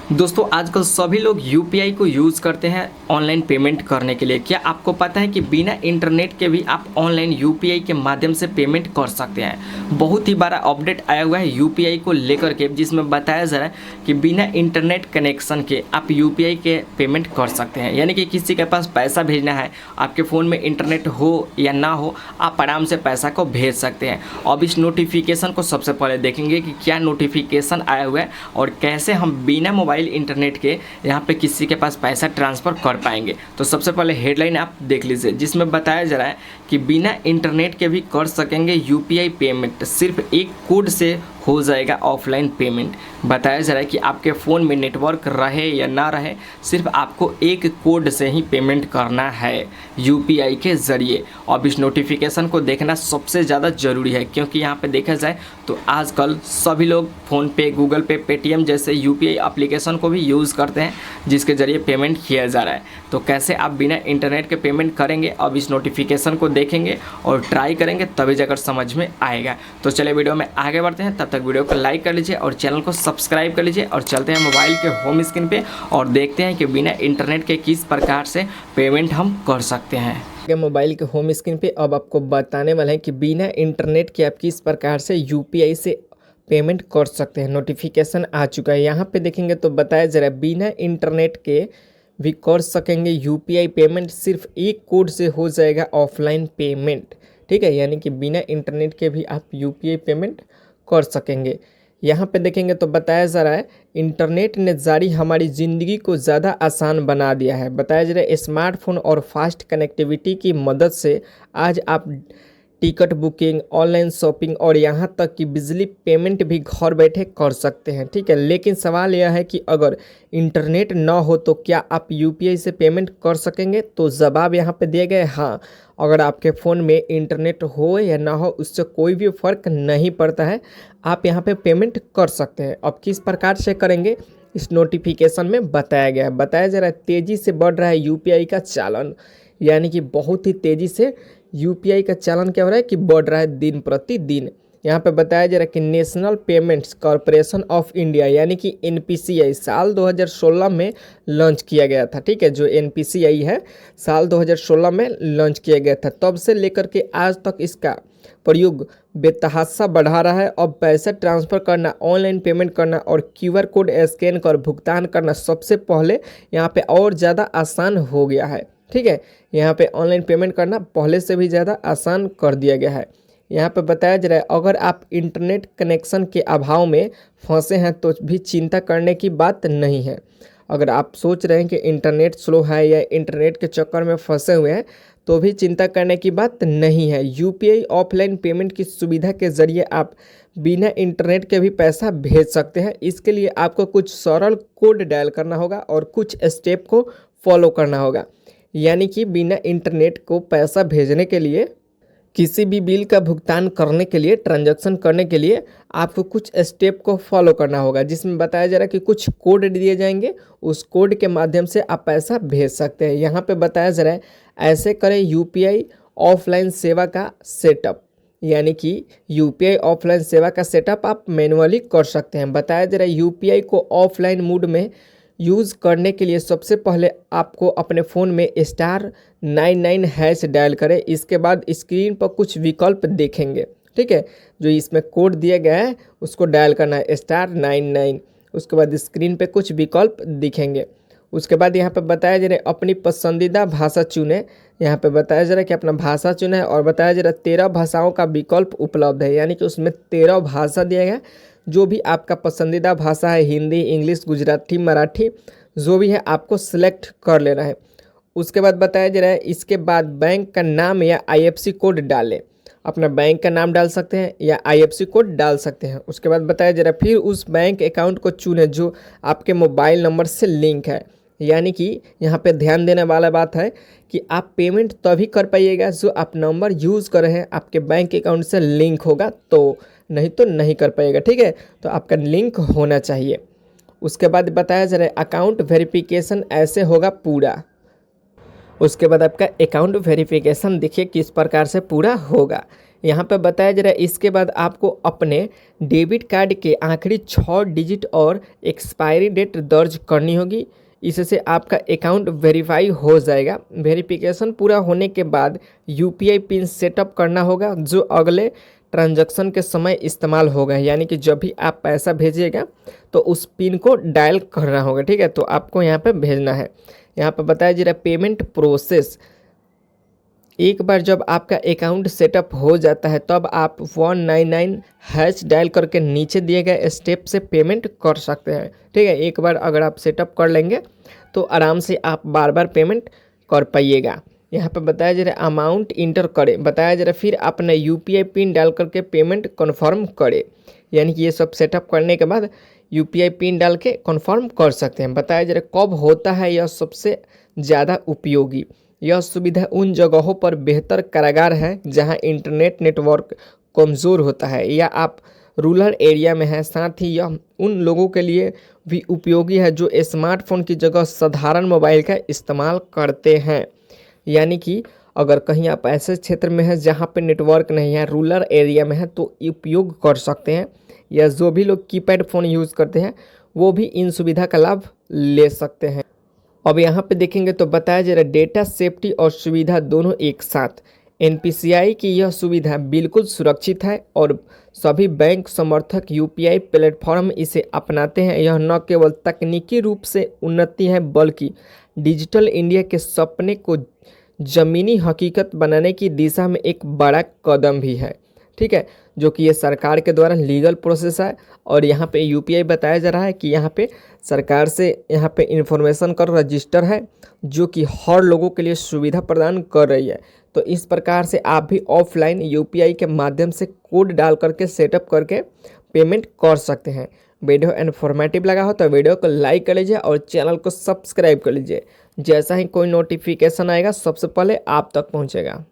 दोस्तों आजकल सभी लोग यूपीआई को यूज़ करते हैं ऑनलाइन पेमेंट करने के लिए। क्या आपको पता है कि बिना इंटरनेट के भी आप ऑनलाइन यूपीआई के माध्यम से पेमेंट कर सकते हैं। बहुत ही बड़ा अपडेट आया हुआ है यूपीआई को लेकर के, जिसमें बताया जा रहा है कि बिना इंटरनेट कनेक्शन के आप यूपीआई के पेमेंट कर सकते हैं। यानी कि किसी के पास पैसा भेजना है, आपके फ़ोन में इंटरनेट हो या ना हो, आप आराम से पैसा को भेज सकते हैं। अब इस नोटिफिकेशन को सबसे पहले देखेंगे कि क्या नोटिफिकेशन आया हुआ है और कैसे हम बिना मोबाइल इंटरनेट के यहाँ पे किसी के पास पैसा ट्रांसफ़र कर पाएंगे। तो सबसे पहले हेडलाइन आप देख लीजिए, जिसमें बताया जा रहा है कि बिना इंटरनेट के भी कर सकेंगे यूपीआई पेमेंट, सिर्फ एक कोड से हो जाएगा ऑफलाइन पेमेंट। बताया जा रहा है कि आपके फ़ोन में नेटवर्क रहे या ना रहे, सिर्फ आपको एक कोड से ही पेमेंट करना है यूपीआई के ज़रिए। अब इस नोटिफिकेशन को देखना सबसे ज़्यादा ज़रूरी है, क्योंकि यहाँ पे देखा जाए तो आजकल सभी लोग फ़ोन पे, गूगल पे, पेटीएम जैसे यूपीआई एप्लीकेशन को भी यूज़ करते हैं, जिसके ज़रिए पेमेंट किया जा रहा है। तो कैसे आप बिना इंटरनेट के पेमेंट करेंगे, अब इस नोटिफिकेशन को देखेंगे और ट्राई करेंगे, तभी जाकर समझ में आएगा। तो चलिए वीडियो में आगे बढ़ते हैं। तब तक वीडियो को लाइक कर लीजिए और चैनल को सब्सक्राइब कर लीजिए और चलते हैं मोबाइल के होम स्क्रीन पे और देखते हैं कि बिना इंटरनेट के किस प्रकार से पेमेंट हम कर सकते हैं। मोबाइल के होम स्क्रीन पे अब आपको बताने वाले हैं कि बिना इंटरनेट के आप किस प्रकार से यूपीआई से पेमेंट कर सकते हैं। नोटिफिकेशन आ चुका है, यहाँ पे देखेंगे तो बताया जा रहा है बिना इंटरनेट के भी कर सकेंगे यूपीआई पेमेंट, सिर्फ एक कोड से हो जाएगा ऑफलाइन पेमेंट। ठीक है, यानी कि बिना इंटरनेट के भी आप यूपीआई पेमेंट कर सकेंगे। यहाँ पे देखेंगे तो बताया जा रहा है इंटरनेट ने जारी हमारी ज़िंदगी को ज़्यादा आसान बना दिया है। बताया जा रहा है स्मार्टफोन और फास्ट कनेक्टिविटी की मदद से आज आप टिकट बुकिंग, ऑनलाइन शॉपिंग और यहाँ तक कि बिजली पेमेंट भी घर बैठे कर सकते हैं। ठीक है, लेकिन सवाल यह है कि अगर इंटरनेट ना हो तो क्या आप यूपीआई से पेमेंट कर सकेंगे? तो जवाब यहाँ पे दिए गए हाँ। अगर आपके फ़ोन में इंटरनेट हो या ना हो, उससे कोई भी फ़र्क नहीं पड़ता है, आप यहाँ पे पेमेंट कर सकते हैं। अब किस प्रकार से करेंगे, इस नोटिफिकेशन में बताया गया है। बताया जा रहा है तेज़ी से बढ़ रहा है यूपीआई का चालन, यानी कि बहुत ही तेज़ी से यूपीआई का चालन क्या हो रहा है कि बढ़ रहा है दिन प्रतिदिन। यहाँ पे बताया जा रहा है कि national payments corporation of India यानी कि एनपीसीआई साल 2016 में लॉन्च किया गया था। ठीक है, जो एनपीसीआई है साल 2016 में लॉन्च किया गया था। तब से लेकर के आज तक इसका प्रयोग बेतहाशा बढ़ा रहा है। अब पैसा ट्रांसफ़र करना, ऑनलाइन पेमेंट करना और क्यूआर कोड स्कैन कर भुगतान करना सबसे पहले यहाँ पे और ज़्यादा आसान हो गया है। ठीक है, यहाँ पे ऑनलाइन पेमेंट करना पहले से भी ज़्यादा आसान कर दिया गया है। यहाँ पे बताया जा रहा है अगर आप इंटरनेट कनेक्शन के अभाव में फंसे हैं तो भी चिंता करने की बात नहीं है। अगर आप सोच रहे हैं कि इंटरनेट स्लो है या इंटरनेट के चक्कर में फंसे हुए हैं, तो भी चिंता करने की बात नहीं है। यूपीआई ऑफलाइन पेमेंट की सुविधा के ज़रिए आप बिना इंटरनेट के भी पैसा भेज सकते हैं। इसके लिए आपको कुछ सरल कोड डायल करना होगा और कुछ स्टेप को फॉलो करना होगा। यानी कि बिना इंटरनेट को पैसा भेजने के लिए, किसी भी बिल का भुगतान करने के लिए, ट्रांजैक्शन करने के लिए आपको कुछ स्टेप को फॉलो करना होगा, जिसमें बताया जा रहा है कि कुछ कोड दिए जाएंगे, उस कोड के माध्यम से आप पैसा भेज सकते हैं। यहाँ पे बताया जा रहा है ऐसे करें यूपीआई ऑफलाइन सेवा का सेटअप, यानी कि यूपीआई ऑफलाइन सेवा का सेटअप आप मैनुअली कर सकते हैं। बताया जा रहा है यूपीआई को ऑफलाइन मोड में यूज़ करने के लिए सबसे पहले आपको अपने फ़ोन में *99# डायल करें। इसके बाद स्क्रीन पर कुछ विकल्प देखेंगे। ठीक है, जो इसमें कोड दिया गया है उसको डायल करना है *99। उसके बाद स्क्रीन पे कुछ विकल्प दिखेंगे। उसके बाद यहाँ पे बताया जा रहा है अपनी पसंदीदा भाषा चुनें। यहाँ पे बताया जा रहा है कि अपना भाषा चुनें और बताया जा रहा है 13 भाषाओं का विकल्प उपलब्ध है, यानी कि उसमें 13 भाषा दिया गया। जो भी आपका पसंदीदा भाषा है, हिंदी, इंग्लिश, गुजराती, मराठी, जो भी है आपको सिलेक्ट कर लेना है। उसके बाद बताया जा रहा है इसके बाद बैंक का नाम या आईएफएससी कोड डालें। अपना बैंक का नाम डाल सकते हैं या आईएफएससी कोड डाल सकते हैं। उसके बाद बताया जा रहा है फिर उस बैंक अकाउंट को चुनें जो आपके मोबाइल नंबर से लिंक है। यानी कि यहाँ पे ध्यान देने वाला बात है कि आप पेमेंट तभी कर पाइएगा जो आप नंबर यूज़ कर रहे हैं आपके बैंक अकाउंट से लिंक होगा, तो नहीं तो नहीं कर पाएगा। ठीक है, तो आपका लिंक होना चाहिए। उसके बाद बताया जा रहा है अकाउंट वेरिफिकेशन ऐसे होगा पूरा। उसके बाद आपका अकाउंट वेरिफिकेशन देखिए किस प्रकार से पूरा होगा। यहाँ पे बताया जा रहा है इसके बाद आपको अपने डेबिट कार्ड के आखिरी 6 डिजिट और एक्सपायरी डेट दर्ज करनी होगी। इससे आपका अकाउंट वेरीफाई हो जाएगा। वेरिफिकेशन पूरा होने के बाद यूपीआई पिन सेटअप करना होगा जो अगले ट्रांजैक्शन के समय इस्तेमाल होगा, यानी कि जब भी आप पैसा भेजिएगा तो उस पिन को डायल करना होगा। ठीक है, तो आपको यहाँ पे भेजना है। यहाँ पे बताया जा रहा है पेमेंट प्रोसेस, एक बार जब आपका अकाउंट सेटअप हो जाता है तब आप 199 # डायल करके नीचे दिए गए स्टेप से पेमेंट कर सकते हैं। ठीक है, एक बार अगर आप सेटअप कर लेंगे तो आराम से आप बार बार पेमेंट कर पाइएगा। यहाँ पे बताया जा रहा है अमाउंट इंटर करें, बताया जा रहा है फिर अपना यूपीआई पिन डाल करके पेमेंट कन्फर्म करें, यानी कि ये सब सेटअप करने के बाद यूपीआई पिन डाल के कन्फर्म कर सकते हैं। बताया जा रहा है कब होता है यह सबसे ज़्यादा उपयोगी, यह सुविधा उन जगहों पर बेहतर कारगर है जहां इंटरनेट नेटवर्क कमज़ोर होता है या आप रूरल एरिया में हैं। साथ ही यह उन लोगों के लिए भी उपयोगी है जो स्मार्टफोन की जगह साधारण मोबाइल का इस्तेमाल करते हैं। यानी कि अगर कहीं आप ऐसे क्षेत्र में हैं जहां पे नेटवर्क नहीं है, रूरल एरिया में है, तो उपयोग कर सकते हैं, या जो भी लोग कीपैड फ़ोन यूज़ करते हैं वो भी इन सुविधा का लाभ ले सकते हैं। अब यहाँ पे देखेंगे तो बताया जा रहा है डेटा सेफ्टी और सुविधा दोनों एक साथ। एनपीसीआई की यह सुविधा बिल्कुल सुरक्षित है और सभी बैंक समर्थक यूपीआई प्लेटफॉर्म इसे अपनाते हैं। यह न केवल तकनीकी रूप से उन्नति है बल्कि डिजिटल इंडिया के सपने को ज़मीनी हकीकत बनाने की दिशा में एक बड़ा कदम भी है। ठीक है, जो कि ये सरकार के द्वारा लीगल प्रोसेस है। और यहाँ पे यूपीआई बताया जा रहा है कि यहाँ पे सरकार से यहाँ पे इंफॉर्मेशन का रजिस्टर है जो कि हर लोगों के लिए सुविधा प्रदान कर रही है। तो इस प्रकार से आप भी ऑफलाइन यूपीआई के माध्यम से कोड डाल करके सेटअप करके पेमेंट कर सकते हैं। वीडियो इन्फॉर्मेटिव लगा हो तो वीडियो को लाइक कर लीजिए और चैनल को सब्सक्राइब कर लीजिए। जैसा ही कोई नोटिफिकेशन आएगा सबसे पहले आप तक पहुँचेगा।